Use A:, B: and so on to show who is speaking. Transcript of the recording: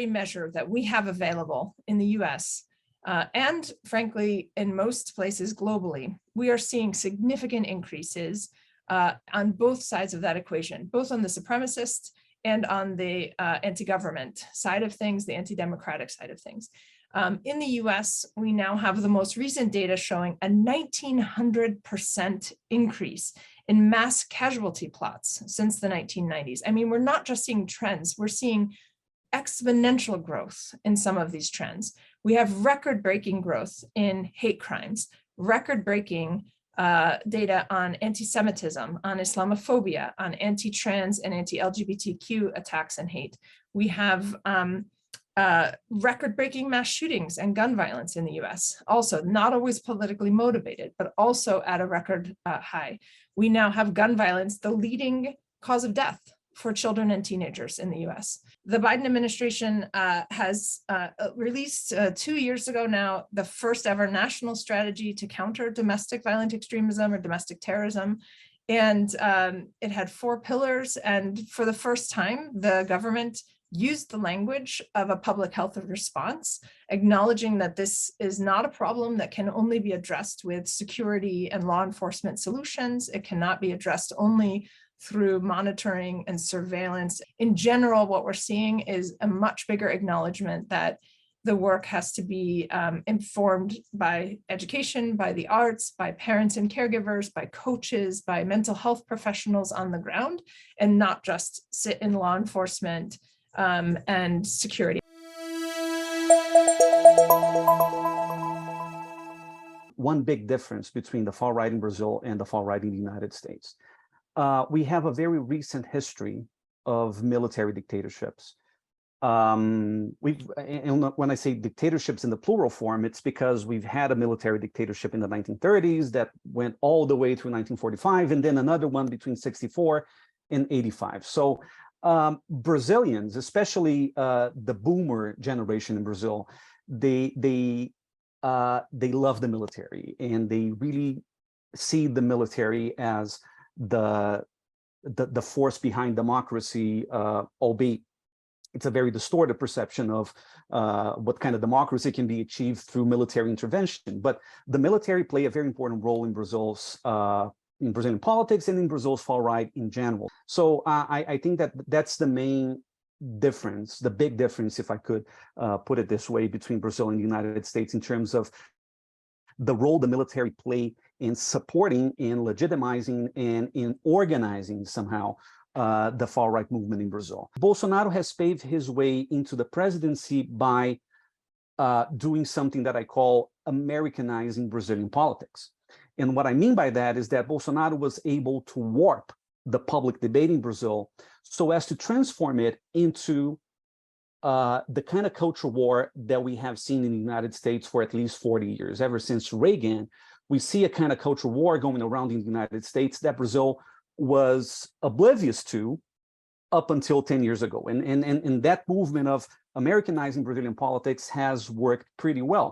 A: every measure that we have available in the US, and frankly, in most places globally, we are seeing significant increases on both sides of that equation, both on the supremacist and on the anti-government side of things, the anti-democratic side of things. In the US, we now have the most recent data showing a 1,900% increase in mass casualty plots since the 1990s. I mean, we're not just seeing trends, we're seeing exponential growth in some of these trends. We have record-breaking growth in hate crimes, record-breaking data on anti-Semitism, on Islamophobia, on anti-trans and anti-LGBTQ attacks and hate. We have record-breaking mass shootings and gun violence in the US, also not always politically motivated, but also at a record high. We now have gun violence, the leading cause of death for children and teenagers in the US. The Biden administration has released 2 years ago now the first ever national strategy to counter domestic violent extremism or domestic terrorism. And it had 4 pillars. And for the first time, the government used the language of a public health response, acknowledging that this is not a problem that can only be addressed with security and law enforcement solutions. It cannot be addressed only through monitoring and surveillance. In general, what we're seeing is a much bigger acknowledgement that the work has to be informed by education, by the arts, by parents and caregivers, by coaches, by mental health professionals on the ground, and not just sit in law enforcement and security.
B: One big difference between the far right in Brazil and the far right in the United States. We have a very recent history of military dictatorships. And when I say dictatorships in the plural form, it's because we've had a military dictatorship in the 1930s that went all the way through 1945, and then another one between 64 and 85. So Brazilians, especially the boomer generation in Brazil, they love the military, and they really see the military as the force behind democracy, albeit it's a very distorted perception of what kind of democracy can be achieved through military intervention. But the military play a very important role in Brazilian politics and in Brazil's far right in general. So I think that that's the main difference, the big difference, if I could put it this way, between Brazil and the United States in terms of the role the military play in supporting and legitimizing and in organizing somehow the far-right movement in Brazil. Bolsonaro has paved his way into the presidency by doing something that I call Americanizing Brazilian politics. And what I mean by that is that Bolsonaro was able to warp the public debate in Brazil so as to transform it into the kind of culture war that we have seen in the United States for at least 40 years. Ever since Reagan, we see a kind of culture war going around in the United States that Brazil was oblivious to up until 10 years ago. And that movement of Americanizing Brazilian politics has worked pretty well.